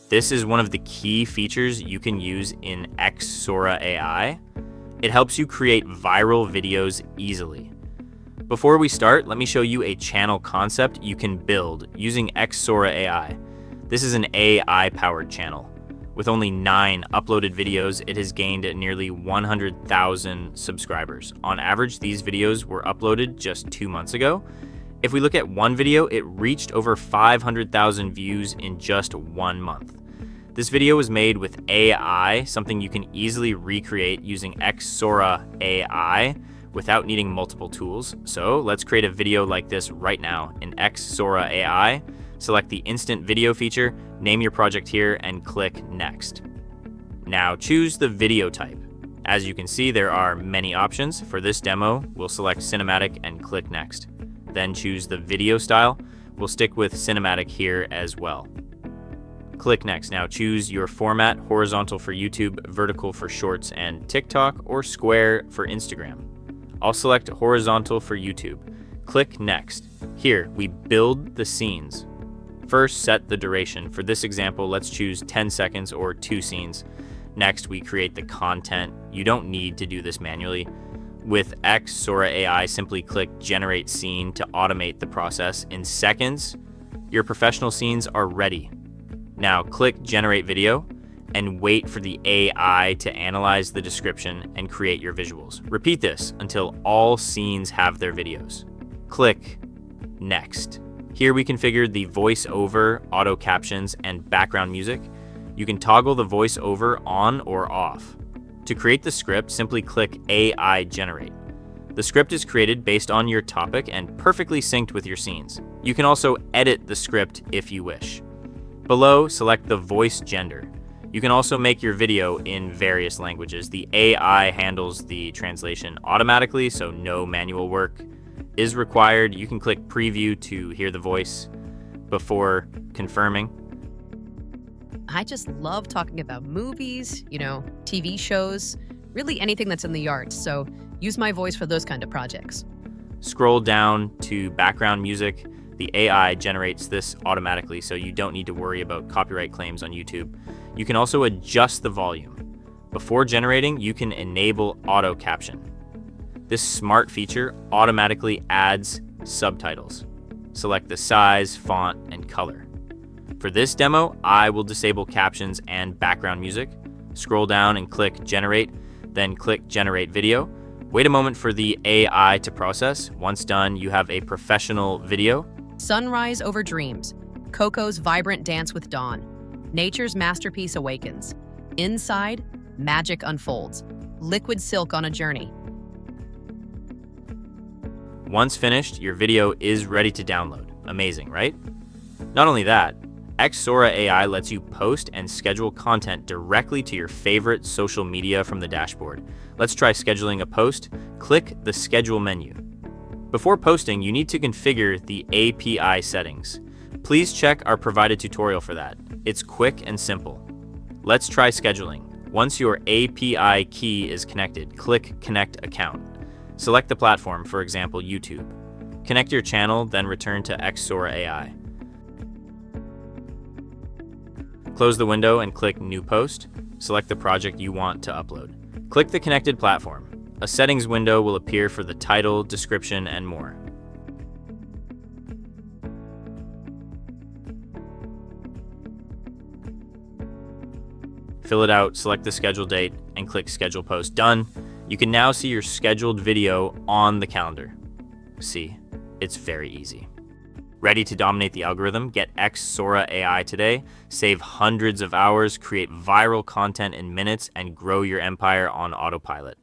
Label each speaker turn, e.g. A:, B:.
A: This is one of the key features you can use in XsoraAI. It helps you create viral videos easily. Before we start, let me show you a channel concept you can build using XsoraAI. This is an AI-powered channel. With only 9 uploaded videos, it has gained nearly 100,000 subscribers. On average, these videos were uploaded just 2 months ago. If we look at one video, it reached over 500,000 views in just 1 month. This video was made with AI, something you can easily recreate using XsoraAI without needing multiple tools. So let's create a video like this right now in XsoraAI. Select the instant video feature, name your project here, and click next. Now choose the video type. As you can see, there are many options. For this demo, we'll select cinematic and click next. Then choose the video style. We'll stick with cinematic here as well. Click next. Now choose your format: horizontal for YouTube, vertical for Shorts and TikTok, or square for Instagram. I'll select horizontal for YouTube. Click next. Here, we build the scenes. First, set the duration. For this example, let's choose 10 seconds or 2 scenes. Next, we create the content. You don't need to do this manually. With XsoraAI, simply click Generate Scene to automate the process. In seconds, your professional scenes are ready. Now click Generate Video and wait for the AI to analyze the description and create your visuals. Repeat this until all scenes have their videos. Click Next. Here we configured the voiceover, auto captions, and background music. You can toggle the voiceover on or off. To create the script, simply click AI Generate. The script is created based on your topic and perfectly synced with your scenes. You can also edit the script if you wish. Below, select the voice gender. You can also make your video in various languages. The AI handles the translation automatically, so no manual work is required. You can click preview to hear the voice before confirming.
B: I just love talking about movies, TV shows, really anything that's in the arts. So use my voice for those kind of projects.
A: Scroll down to background music. The AI generates this automatically, so you don't need to worry about copyright claims on YouTube. You can also adjust the volume. Before generating, you can enable auto caption. This smart feature automatically adds subtitles. Select the size, font, and color. For this demo, I will disable captions and background music. Scroll down and click Generate, then click Generate Video. Wait a moment for the AI to process. Once done, you have a professional video.
B: Sunrise over dreams. Coco's vibrant dance with dawn. Nature's masterpiece awakens. Inside, magic unfolds. Liquid silk on a journey.
A: Once finished, your video is ready to download. Amazing, right? Not only that, XsoraAI lets you post and schedule content directly to your favorite social media from the dashboard. Let's try scheduling a post. Click the Schedule menu. Before posting, you need to configure the API settings. Please check our provided tutorial for that. It's quick and simple. Let's try scheduling. Once your API key is connected, click Connect Account. Select the platform, for example, YouTube. Connect your channel, then return to XsoraAI. Close the window and click New Post. Select the project you want to upload. Click the connected platform. A settings window will appear for the title, description, and more. Fill it out, select the schedule date, and click Schedule Post. Done. You can now see your scheduled video on the calendar. See, it's very easy. Ready to dominate the algorithm? Get XsoraAI today. Save hundreds of hours, create viral content in minutes, and grow your empire on autopilot.